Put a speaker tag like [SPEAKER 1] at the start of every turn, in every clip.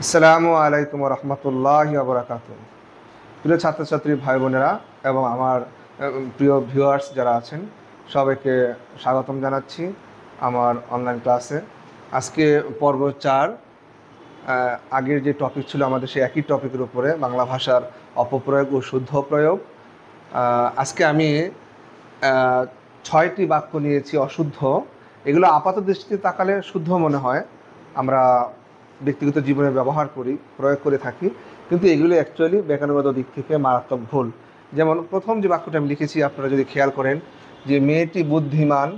[SPEAKER 1] আসসালামু আলাইকুম রহমতুল্লাহি ওয়া বারাকাতুহু। প্রিয় ছাত্রছাত্রী ভাই বোনেরা এবং আমার প্রিয় ভিউয়ার্স যারা আছেন সবাইকে স্বাগতম জানাচ্ছি আমার অনলাইন ক্লাসে। আজকে পর্ব ৪। আগের যে টপিক ছিল আমাদের সেই একই টপিকের উপরে বাংলা ভাষার অপপ্রয়োগ ও শুদ্ধ প্রয়োগ। আজকে আমি ৬টি বাক্য নিয়েছি অশুদ্ধ। এগুলো আপাত দৃষ্টিতে তাকালে শুদ্ধ মনে হয়, আমরা ব্যক্তিগত জীবনে ব্যবহার করি, প্রয়োগ করে থাকি, কিন্তু এগুলো অ্যাকচুয়ালি ব্যাকরণগত দিক থেকে মারাত্মক ভুল। যেমন প্রথম যে বাক্যটা আমি লিখেছি, আপনারা যদি খেয়াল করেন যে মেয়েটি বুদ্ধিমান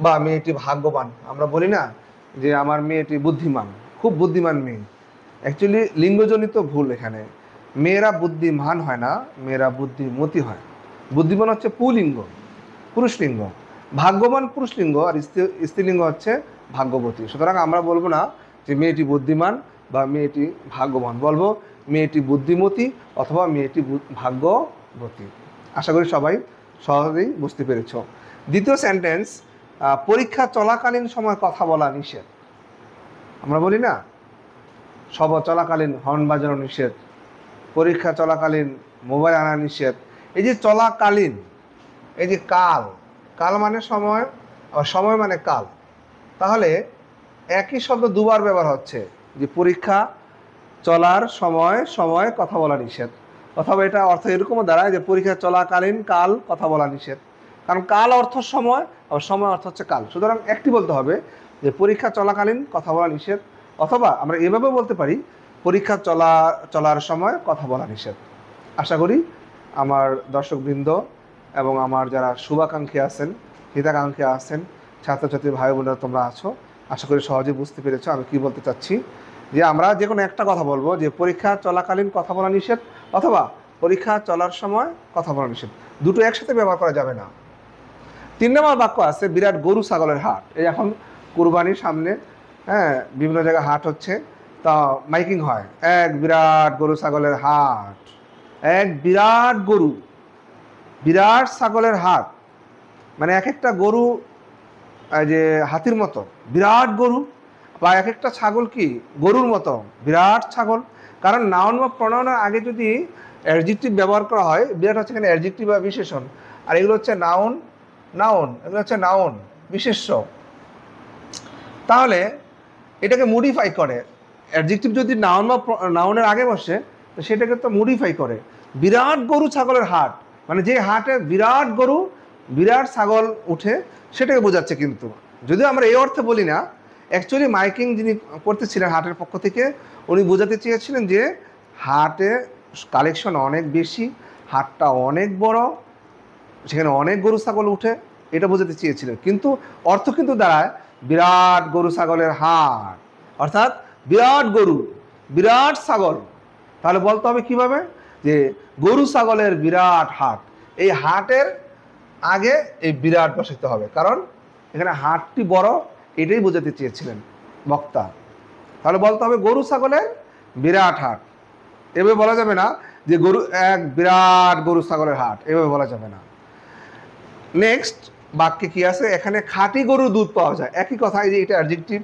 [SPEAKER 1] বা মেয়েটি ভাগ্যবান। আমরা বলি না যে আমার মেয়েটি বুদ্ধিমান, খুব বুদ্ধিমান মেয়ে। অ্যাকচুয়ালি লিঙ্গজনিত ভুল এখানে। মেয়েরা বুদ্ধিমান হয় না, মেয়েরা বুদ্ধিমতী হয়। বুদ্ধিমান হচ্ছে পুলিঙ্গ, পুরুষলিঙ্গ, ভাগ্যবান পুরুষলিঙ্গ, আর স্ত্রীলিঙ্গ হচ্ছে ভাগ্যবতী। সুতরাং আমরা বলবো না যে মেয়েটি বুদ্ধিমান বা মেয়েটি ভাগ্যবান, বলবো মেয়েটি বুদ্ধিমতী অথবা মেয়েটি ভাগ্যবতী। আশা করি সবাই সহজেই বুঝতে পেরেছ। দ্বিতীয় সেন্টেন্স, পরীক্ষা চলাকালীন সময় কথা বলা নিষেধ। আমরা বলি না সব চলাকালীন হর্ন বাজানো নিষেধ, পরীক্ষা চলাকালীন মোবাইল আনা নিষেধ। এই যে চলাকালীন, এই যে কাল, কাল মানে সময় আর সময় মানে কাল, তাহলে একই শব্দ দুবার ব্যবহার হচ্ছে যে পরীক্ষা চলার সময় সময় কথা বলা নিষেধ, অথবা এটা অর্থ এরকমও দাঁড়ায় যে পরীক্ষা চলাকালীন কাল কথা বলা নিষেধ। কারণ কাল অর্থ সময় আর সময় অর্থ হচ্ছে কাল। সুতরাং একটি বলতে হবে যে পরীক্ষা চলাকালীন কথা বলা নিষেধ, অথবা আমরা এভাবে বলতে পারি পরীক্ষা চলার সময় কথা বলা নিষেধ। আশা করি আমার দর্শকবৃন্দ এবং আমার যারা শুভাকাঙ্ক্ষী আছেন, হিতাকাঙ্ক্ষী আছেন, ছাত্রছাত্রী ভাই বোনেরা তোমরা আছো, আশা করি সহজে বুঝতে পেরেছো আমি কি বলতে চাচ্ছি। যে আমরা যে কোনো একটা কথা বলবো যে পরীক্ষা চলাকালীন কথা বলা নিষেধ অথবা পরীক্ষা চলার সময় কথা বলা নিষেধ, দুটো একসাথে ব্যবহার করা যাবে না। ৩ নম্বর বাক্য আছে বিরাট গরু ছাগলের হাট। এই এখন কুরবানির সামনে বিভিন্ন জায়গায় হাট হচ্ছে, তা মাইকিং হয়, এক বিরাট গরু ছাগলের হাট, এক বিরাট গরু, বিরাট ছাগলের হাট, মানে এক একটা গরু যে হাতির মতো বিরাট গরু, বা এক একটা ছাগল কি গরুর মতো বিরাট ছাগল। কারণ নাউন বা প্রনাউনের আগে যদি অ্যাডজেক্টিভ ব্যবহার করা হয়, বিরাট হচ্ছে এখানে অ্যাডজেক্টিভ বা বিশেষণ, আর এগুলো হচ্ছে নাউন, এগুলো হচ্ছে নাউন বিশেষ্য। তাহলে এটাকে মডিফাই করে, অ্যাডজেক্টিভ যদি নাউন বা নাউনের আগে বসে তো সেটাকে তো মডিফাই করে। বিরাট গরু ছাগলের হাট মানে যে হাটে বিরাট গরু বিরাট ছাগল উঠে, সেটাকে বোঝাচ্ছে। কিন্তু যদিও আমরা এই অর্থে বলি না, অ্যাকচুয়ালি মাইকিং যিনি করতেছিলেন হাটের পক্ষ থেকে, উনি বোঝাতে চেয়েছিলেন যে হাটে কালেকশন অনেক বেশি, হাটটা অনেক বড়, সেখানে অনেক গরু ছাগল উঠে, এটা বোঝাতে চেয়েছিলেন। কিন্তু অর্থ কিন্তু দাঁড়ায় বিরাট গরু ছাগলের হাট, অর্থাৎ বিরাট গরু বিরাট ছাগল। তাহলে বলতে হবে কিভাবে যে গরু ছাগলের বিরাট হাট, এই হাটের আগে এই বিরাট বসাতে হবে, কারণ এখানে হাটটি বড়, এটাই বোঝাতে চেয়েছিলেন বক্তা। তাহলে বলতে হবে গরু ছাগলের বিরাট হাট। এভাবে বলা যাবে না যে এক বিরাট গরু ছাগলের হাট, এভাবে বলা যাবে না। নেক্সট বাক্যে কি আছে, এখানে খাঁটি গরুর দুধ পাওয়া যায়। একই কথা, এই যে এটা অ্যাডজেক্টিভ,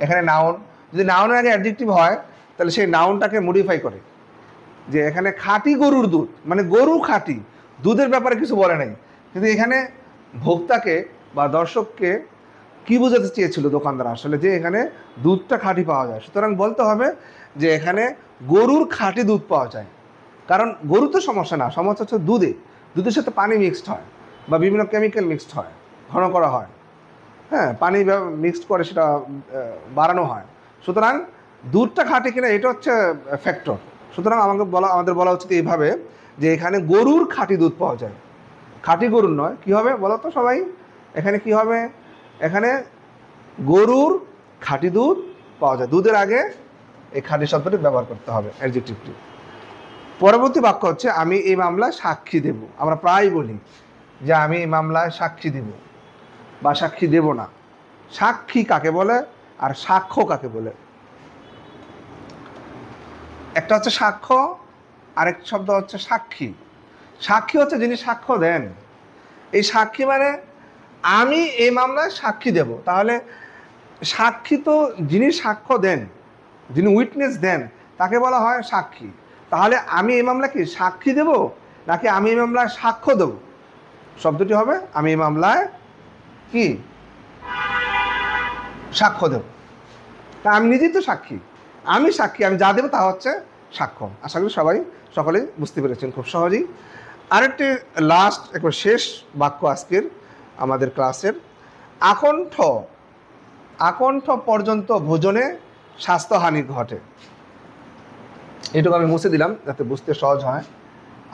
[SPEAKER 1] এখানে নাউন, যদি নাউনের আগে অ্যাডজেক্টিভ হয় তাহলে সেই নাউনটাকে মডিফাই করে যে এখানে খাঁটি গরুর দুধ, মানে গরু খাঁটি, দুধের ব্যাপারে কিছু বলে নাই। কিন্তু এখানে ভোক্তাকে বা দর্শককে কি বোঝাতে চেয়েছিল দোকানদার আসলে, যে এখানে দুধটা খাঁটি পাওয়া যায়। সুতরাং বলতে হবে যে এখানে গরুর খাঁটি দুধ পাওয়া যায়। কারণ গরু তো সমস্যা না, সমস্যা হচ্ছে দুধের সাথে পানি মিক্সড হয় বা বিভিন্ন কেমিক্যাল মিক্সড হয়, ঘন করা হয়, পানি মিক্সড করে সেটা বাড়ানো হয়। সুতরাং দুধটা খাঁটি কিনা এটা হচ্ছে ফ্যাক্টর। সুতরাং আমাদের বলা উচিত এইভাবে যে এখানে গরুর খাঁটি দুধ পাওয়া যায়, খাঁটি গরুর নয়। কী হবে বলো তো সবাই, এখানে কি হবে, এখানে গরুর খাঁটি দুধ পাওয়া যায়, দুধের আগে এই খাঁটি শব্দটি ব্যবহার করতে হবে, অ্যাডজেক্টিভটি। পরবর্তী বাক্য হচ্ছে আমি এই মামলায় সাক্ষী দেব। আমরা প্রায় বলি যে আমি এই মামলায় সাক্ষী দেব বা সাক্ষী দেব না। সাক্ষী কাকে বলে আর সাক্ষ্য কাকে বলে? একটা হচ্ছে সাক্ষ্য, আরেক শব্দ হচ্ছে সাক্ষী। সাক্ষী হচ্ছে যিনি সাক্ষ্য দেন। এই সাক্ষী মানে আমি এই মামলায় সাক্ষী দেব, তাহলে সাক্ষী তো যিনি সাক্ষ্য দেন, যিনি উইটনেস দেন তাকে বলা হয় সাক্ষী। তাহলে আমি এই মামলা কি সাক্ষী দেব নাকি আমি এই মামলায় সাক্ষ্য দেব? শব্দটি হবে আমি এই মামলায় কি সাক্ষ্য দেব। তা আমি নিজেই তো সাক্ষী, আমি সাক্ষী, আমি যা দেবো তা হচ্ছে সাক্ষ্য। আশা করি সকলেই বুঝতে পেরেছেন খুব সহজেই। আরেকটি লাস্ট একবার শেষ বাক্য আজকের আমাদের ক্লাসের, আকণ্ঠ পর্যন্ত ভোজনে স্বাস্থ্যহানি ঘটে। এটুকু আমি মুছে দিলাম যাতে বুঝতে সহজ হয়।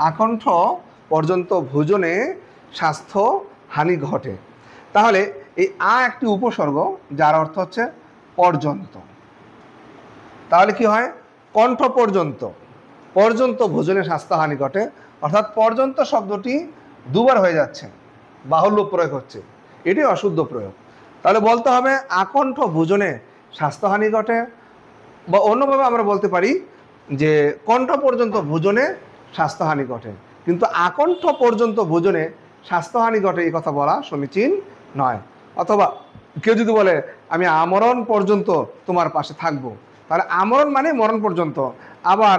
[SPEAKER 1] আকণ্ঠ পর্যন্ত ভোজনে স্বাস্থ্যহানি ঘটে। তাহলে এই একটি উপসর্গ যার অর্থ হচ্ছে পর্যন্ত। তাহলে কি হয়? কণ্ঠ পর্যন্ত ভোজনে স্বাস্থ্যহানি ঘটে, অর্থাৎ পর্যন্ত শব্দটি দুবার হয়ে যাচ্ছে, বাহুল্য প্রয়োগ হচ্ছে, এটি অশুদ্ধ প্রয়োগ। তাহলে বলতে হবে আকণ্ঠ ভোজনে স্বাস্থ্যহানি ঘটে, বা অন্যভাবে আমরা বলতে পারি যে কণ্ঠ পর্যন্ত ভোজনে স্বাস্থ্যহানি ঘটে। কিন্তু আকণ্ঠ পর্যন্ত ভোজনে স্বাস্থ্যহানি ঘটে এই কথা বলা সমীচীন নয়। অথবা কেউ যদি বলে আমি আমরণ পর্যন্ত তোমার পাশে থাকবো, তাহলে আমরণ মানে মরণ পর্যন্ত, আবার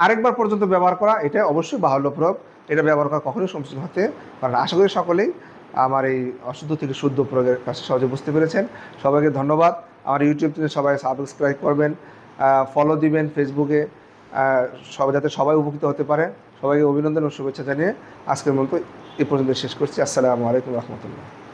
[SPEAKER 1] আরেকবার পর্যন্ত ব্যবহার করা এটা অবশ্যই বাহুল্য প্রয়োগ, এটা ব্যবহার করা কখনোই সমীচীন হতে পারে না। আশা করি সকলেই আমার এই অশুদ্ধ থেকে শুদ্ধ প্রয়োগের কাছে সহজে বুঝতে পেরেছেন। সবাইকে ধন্যবাদ। আমার ইউটিউব চ্যানেল সবাই সাবস্ক্রাইব করবেন, ফলো দিবেন ফেসবুকে, যাতে সবাই উপকৃত হতে পারে। সবাইকে অভিনন্দন ও শুভেচ্ছা জানিয়ে আজকের মতো এ পর্যন্ত শেষ করছি। আসসালামু আলাইকুম রহমতুল্লাহ।